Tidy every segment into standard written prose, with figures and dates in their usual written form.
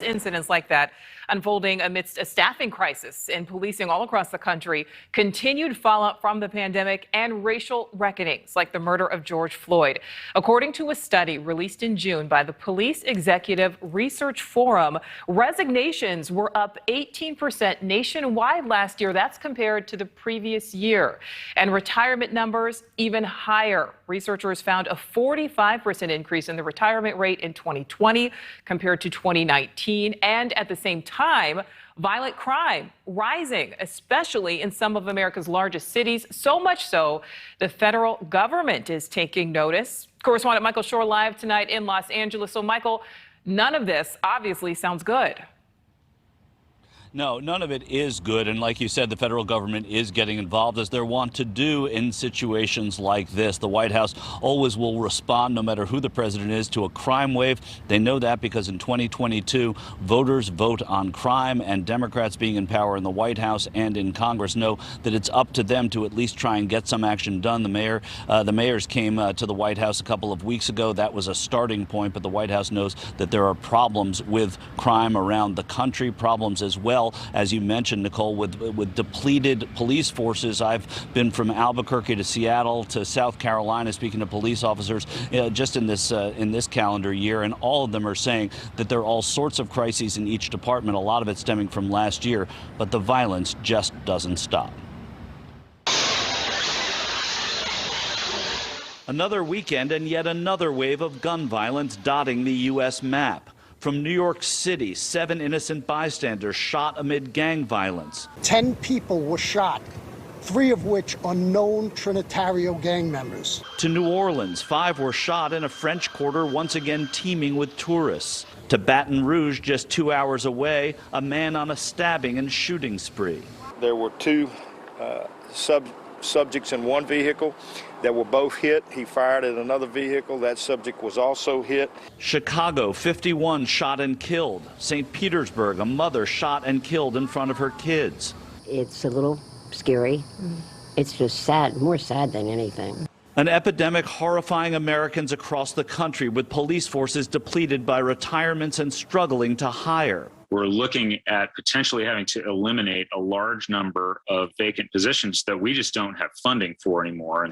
Incidents like that unfolding amidst a staffing crisis in policing all across the country, continued fallout from the pandemic, and racial reckonings like the murder of George Floyd. According to a study released in June by the Police Executive Research Forum, resignations were up 18% nationwide last year. That's compared to the previous year. And retirement numbers even higher. Researchers found a 45% increase in the retirement rate in 2020 compared to 2019. And at the same time, violent crime rising, especially in some of America's largest cities. So much so, the federal government is taking notice. Correspondent Michael Shore live tonight in Los Angeles. So, Michael, none of this obviously sounds good. No, none of it is good. And like you said, the federal government is getting involved, as they're wont to do in situations like this. The White House always will respond, no matter who the president is, to a crime wave. They know that because in 2022, voters vote on crime, and Democrats being in power in the White House and in Congress know that it's up to them to at least try and get some action done. The mayors came to the White House a couple of weeks ago. That was a starting point, but the White House knows that there are problems with crime around the country, problems as well, as you mentioned, Nicole, with depleted police forces. I've been from Albuquerque to Seattle to South Carolina speaking to police officers just in this calendar year, and all of them are saying that there are all sorts of crises in each department, a lot of it stemming from last year, but the violence just doesn't stop. Another weekend and yet another wave of gun violence dotting the U.S. map. From New York City, 7 innocent bystanders shot amid gang violence. 10 people were shot, 3 of which are known Trinitario gang members. To New Orleans, 5 were shot in a French Quarter once again teeming with tourists. To Baton Rouge, just 2 hours away, a man on a stabbing and shooting spree. There were 2 subjects in one vehicle that were both hit. He fired at another vehicle. That subject was also hit. Chicago, 51 shot and killed. St. Petersburg, a mother shot and killed in front of her kids. It's a little scary. It's just sad, more sad than anything. An epidemic horrifying Americans across the country, with police forces depleted by retirements and struggling to hire. We're looking at potentially having to eliminate a large number of vacant positions that we just don't have funding for anymore.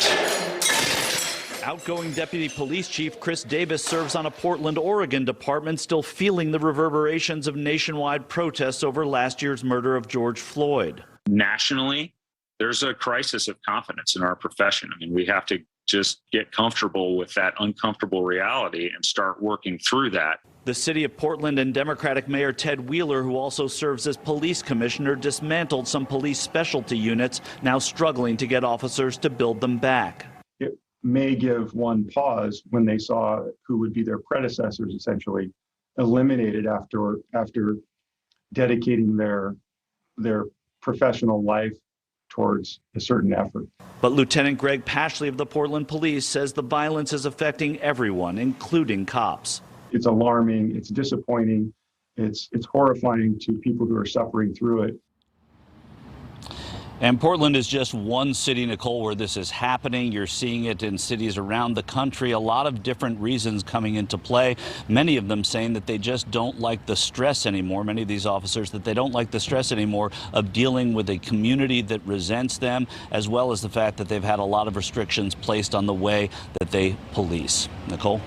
Outgoing Deputy Police Chief Chris Davis serves on a Portland, Oregon department still feeling the reverberations of nationwide protests over last year's murder of George Floyd. Nationally, there's a crisis of confidence in our profession. I mean, we have to just get comfortable with that uncomfortable reality and start working through that. The city of Portland and Democratic Mayor Ted Wheeler, who also serves as police commissioner, dismantled some police specialty units, now struggling to get officers to build them back. It may give one pause when they saw who would be their predecessors essentially eliminated after dedicating their professional life towards a certain effort. But Lieutenant Greg Pashley of the Portland Police says the violence is affecting everyone, including cops. It's alarming, it's disappointing, it's horrifying to people who are suffering through it. And Portland is just one city, Nicole, where this is happening. You're seeing it in cities around the country. A lot of different reasons coming into play. Many of them saying that they just don't like the stress anymore. Many of these officers that they don't like the stress anymore of dealing with a community that resents them, as well as the fact that they've had a lot of restrictions placed on the way that they police. Nicole?